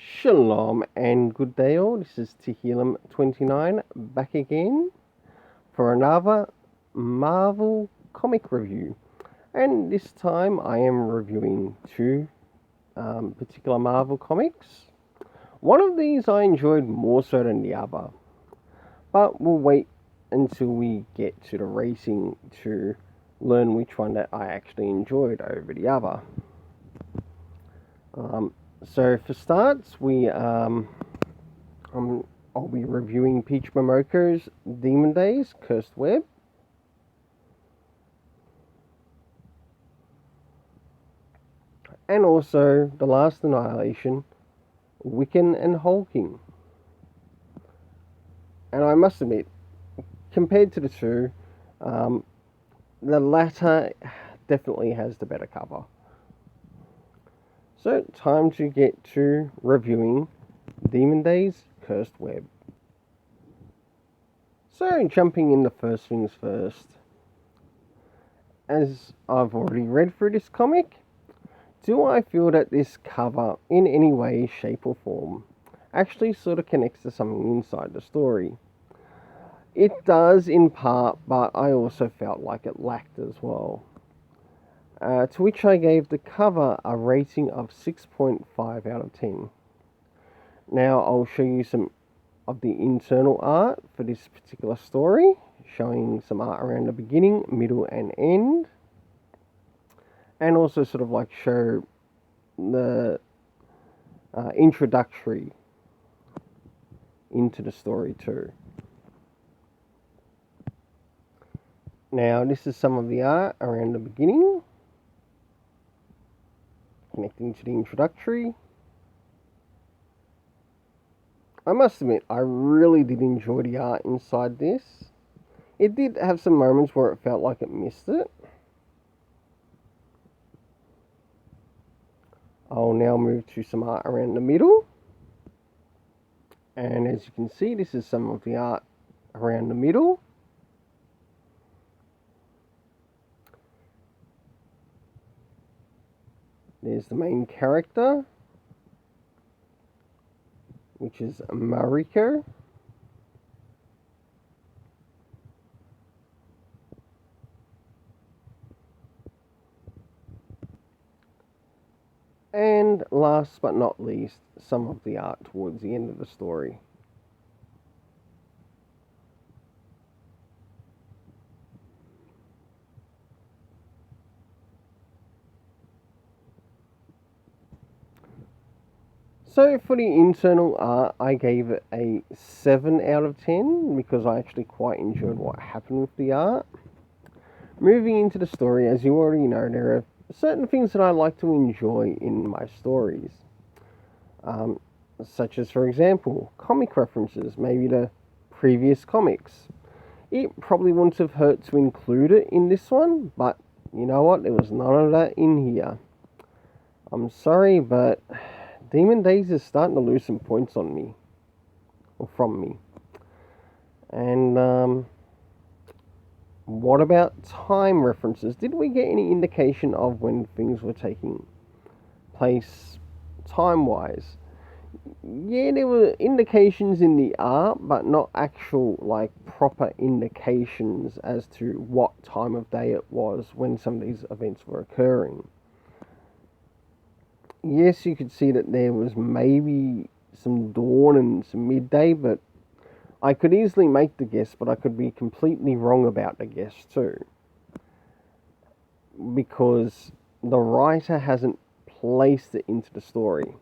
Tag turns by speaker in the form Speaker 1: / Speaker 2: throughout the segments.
Speaker 1: Shalom and good day all, this is Tehillim29 back again for another Marvel comic review, and this time I am reviewing two particular Marvel comics. One of these I enjoyed more so than the other, but we'll wait until we get to the racing to learn which one that I actually enjoyed over the other. So for starts, I'll be reviewing Peach Momoko's Demon Days Cursed Web. And also The Last Annihilation, Wiccan Hulking. And I must admit, compared to the two, the latter definitely has the better cover. So, time to get to reviewing Demon Days Cursed Web. So, jumping in the first things first. As I've already read through this comic, do I feel that this cover, in any way, shape or form, actually sort of connects to something inside the story? It does in part, but I also felt like it lacked as well. To which I gave the cover a rating of 6.5 out of 10. Now I'll show you some of the internal art for this particular story, showing some art around the beginning, middle and end, and also sort of like show the introductory into the story too. Now this is some of the art around the beginning, connecting to the introductory. I must admit, I really did enjoy the art inside this. It did have some moments where it felt like it missed it. I'll now move to some art around the middle. And as you can see, this is some of the art around the middle. There's the main character, which is Mariko. And last but not least, some of the art towards the end of the story. So for the internal art, I gave it a 7 out of 10 because I actually quite enjoyed what happened with the art. Moving into the story, as you already know, there are certain things that I like to enjoy in my stories. Such as, for example, comic references, maybe to previous comics. It probably wouldn't have hurt to include it in this one, but you know what, there was none of that in here. I'm sorry, but Demon Days is starting to lose some points on me, or from me. And what about time references? Did we get any indication of when things were taking place time-wise? Yeah, there were indications in the art, but not actual, like, proper indications as to what time of day it was when some of these events were occurring. Yes, you could see that there was maybe some dawn and some midday, but I could easily make the guess, but I could be completely wrong about the guess too. Because the writer hasn't placed it into the story.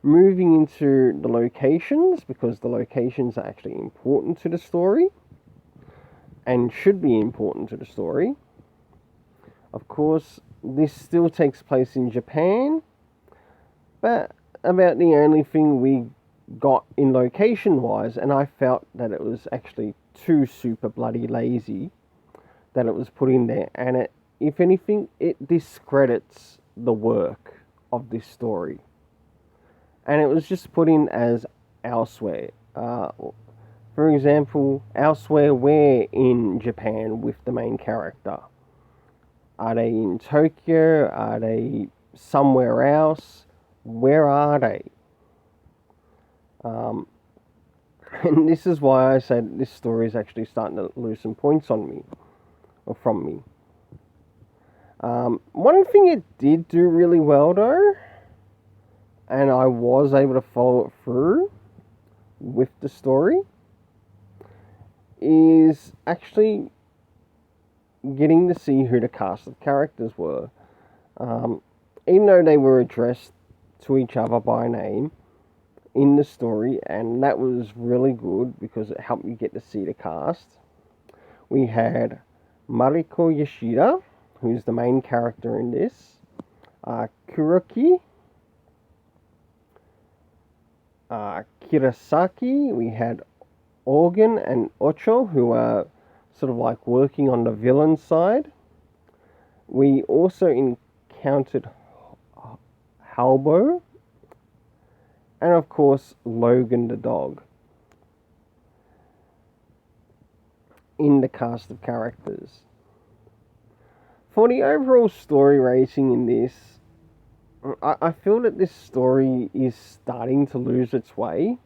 Speaker 1: Moving into the locations, because the locations are actually important to the story, and should be important to the story. Of course, this still takes place in Japan, but about the only thing we got in location-wise, and I felt that it was actually too super bloody lazy that it was put in there, and it, if anything, it discredits the work of this story. And it was just put in as elsewhere. For example, elsewhere where in Japan with the main character? Are they in Tokyo? Are they somewhere else? Where are they? Um, and this is why I said this story is actually starting to lose some points on me, or from me. One thing it did do really well though, and I was able to follow it through with the story, is actually getting to see who the cast of characters were. Even though they were addressed to each other by name in the story, and that was really good because it helped me get to see the cast. We had Mariko Yoshida, who's the main character in this, Kuroki, Kirasaki. We had Organ and Ocho, who are sort of like working on the villain side. We also encountered Halbo, and of course Logan the dog in the cast of characters. For the overall story rating in this, I feel that this story is starting to lose its way.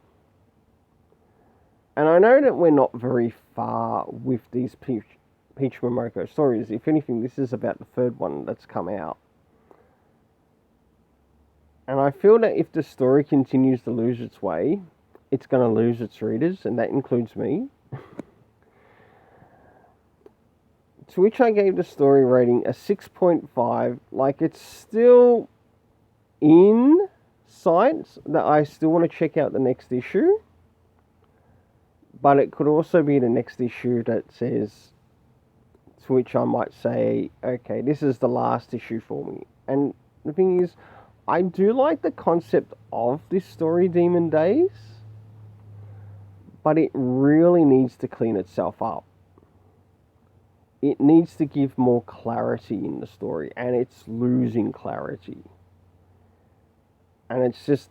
Speaker 1: And I know that we're not very far with these Peach Momoko stories. If anything, this is about the third one that's come out. And I feel that if the story continues to lose its way, it's going to lose its readers, and that includes me. To which I gave the story rating a 6.5. Like, it's still in sight that I still want to check out the next issue. But it could also be the next issue that says, to which I might say, okay, this is the last issue for me. And the thing is, I do like the concept of this story, Demon Days, but it really needs to clean itself up. It needs to give more clarity in the story, and it's losing clarity. And it's just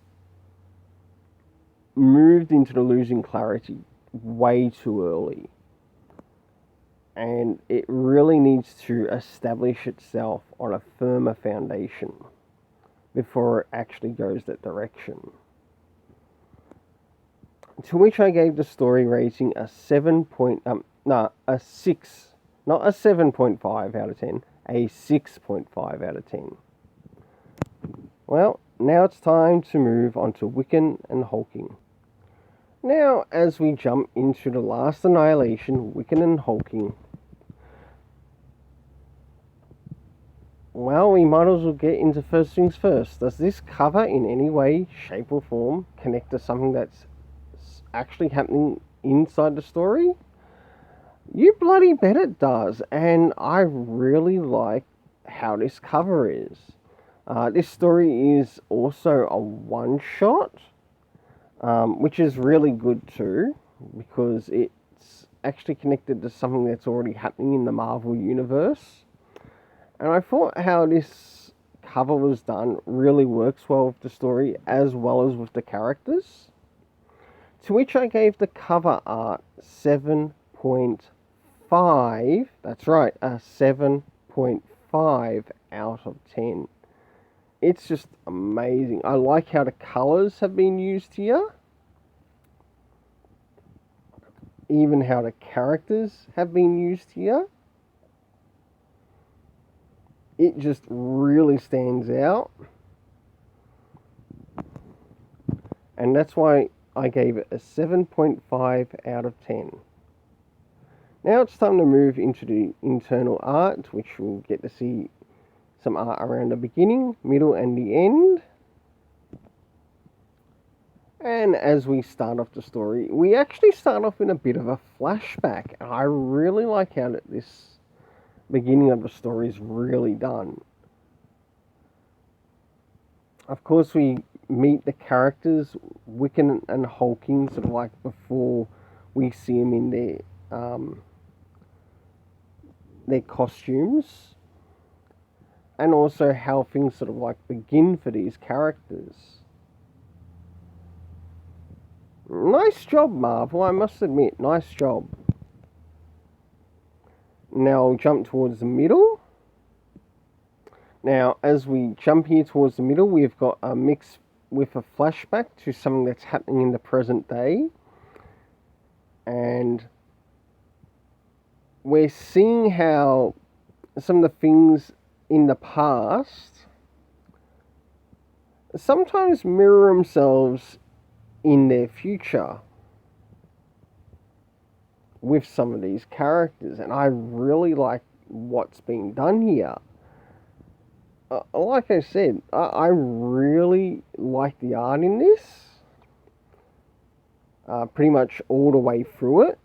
Speaker 1: moved into the losing clarity way too early. And it really needs to establish itself on a firmer foundation before it actually goes that direction. To which I gave the story rating a 6, not a 7.5 out of 10, a 6.5 out of 10. Well, now it's time to move on to Wiccan and Hulking. Now, as we jump into the last Annihilation, Wiccan and Hulking, well, we might as well get into first things first. Does this cover in any way, shape or form connect to something that's actually happening inside the story? You bloody bet it does, and I really like how this cover is. This story is also a one-shot, which is really good too, because it's actually connected to something that's already happening in the Marvel Universe. And I thought how this cover was done really works well with the story as well as with the characters. To which I gave the cover art 7.5. That's right, a 7.5 out of 10. It's just amazing. I like how the colours have been used here. Even how the characters have been used here. It just really stands out. And that's why I gave it a 7.5 out of 10. Now it's time to move into the internal art, which we'll get to see some art around the beginning, middle and the end. And as we start off the story, we actually start off in a bit of a flashback. And I really like how this beginning of the story is really done. Of course, we meet the characters, Wiccan and Hulking, sort of like before we see them in their costumes, and also how things sort of like begin for these characters. Nice job, Marvel, I must admit, nice job. Now I'll jump towards the middle. Now, as we jump here towards the middle, we've got a mix with a flashback to something that's happening in the present day. And we're seeing how some of the things in the past sometimes mirror themselves in their future with some of these characters. And I really like what's being done here. Like I said, I really like the art in this. Pretty much all the way through it.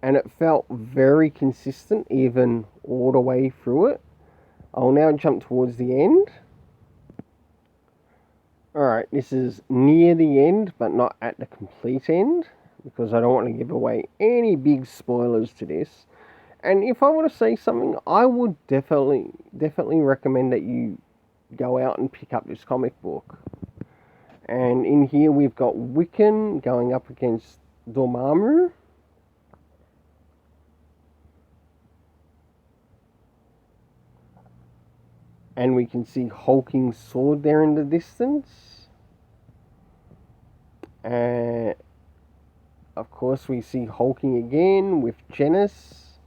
Speaker 1: And it felt very consistent even all the way through it. I'll now jump towards the end. Alright, this is near the end, but not at the complete end, because I don't want to give away any big spoilers to this. And if I were to say something, I would definitely recommend that you go out and pick up this comic book. And in here we've got Wiccan going up against Dormammu. And we can see Hulking's sword there in the distance. And of course we see Hulking again with Janice,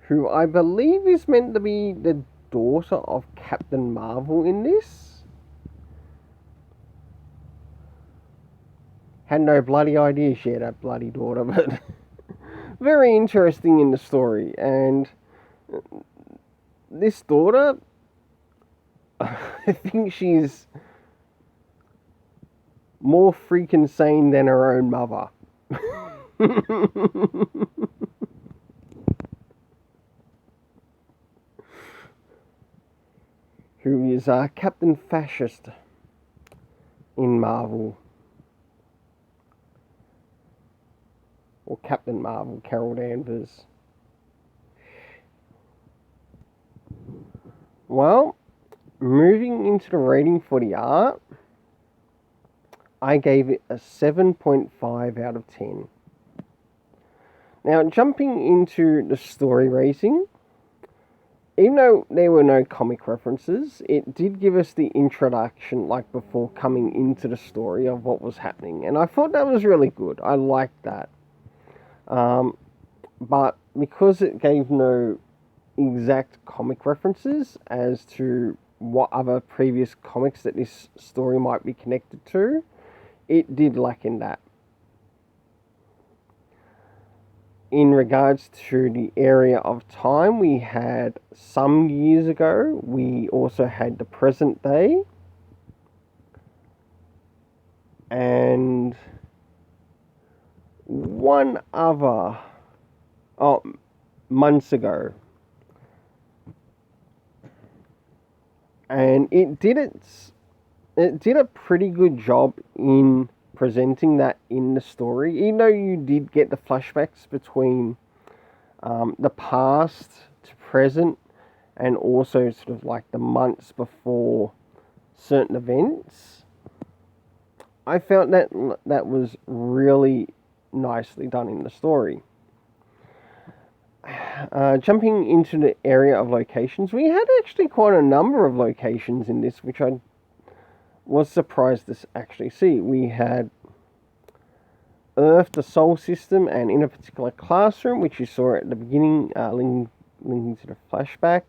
Speaker 1: who I believe is meant to be the daughter of Captain Marvel in this. Had no bloody idea she had a bloody daughter, but very interesting in the story. And this daughter, I think she's more freaking sane than her own mother. Who is Captain Fascist in Marvel. Or Captain Marvel, Carol Danvers. Well, moving into the rating for the art, I gave it a 7.5 out of 10. Now, jumping into the story rating, even though there were no comic references, it did give us the introduction, like before coming into the story of what was happening. And I thought that was really good. I liked that. But because it gave no exact comic references as to what other previous comics that this story might be connected to, it did lack in that. In regards to the area of time, we had some years ago, we also had the present day, and one other, months ago. And it did a pretty good job in presenting that in the story, even though you did get the flashbacks between the past to present, and also sort of like the months before certain events. I felt that was really nicely done in the story. Jumping into the area of locations, we had actually quite a number of locations in this, which I was surprised to actually see. We had Earth, the Sol system, and in a particular classroom, which you saw at the beginning, linking to the flashback.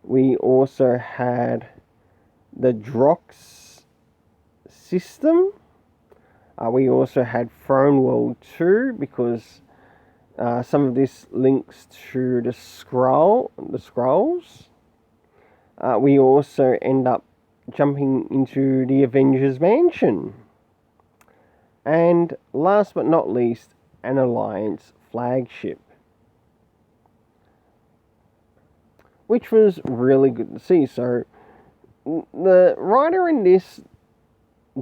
Speaker 1: We also had the Drox system. We also had Throne World 2, because some of this links to the Skrulls. We also end up jumping into the Avengers Mansion. And last but not least, an Alliance flagship, which was really good to see. So the writer in this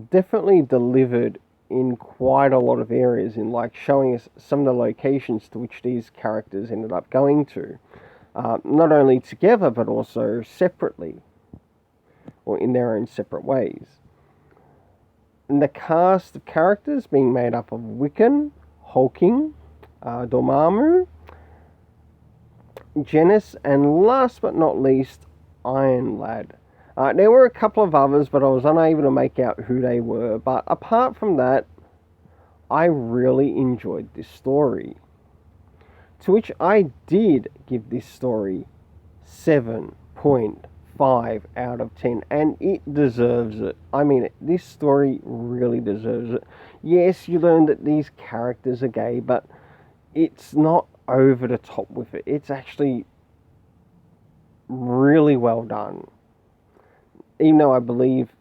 Speaker 1: definitely delivered in quite a lot of areas, in like showing us some of the locations to which these characters ended up going to, not only together but also separately, or in their own separate ways. And the cast of characters being made up of Wiccan, Hulking, Dormammu, Janice, and last but not least, Iron Lad. There were a couple of others, but I was unable to make out who they were. But apart from that, I really enjoyed this story. To which I did give this story 7.5 out of 10, and it deserves it. I mean, this story really deserves it. Yes, you learn that these characters are gay, but it's not over the top with it. It's actually really well done. Even though I believe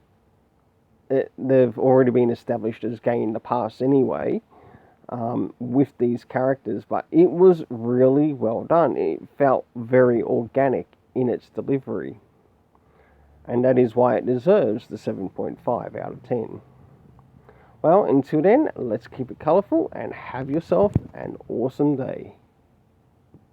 Speaker 1: they've already been established as gay in the past anyway, with these characters, but it was really well done. It felt very organic in its delivery, and that is why it deserves the 7.5 out of 10. Well, until then, let's keep it colourful and have yourself an awesome day.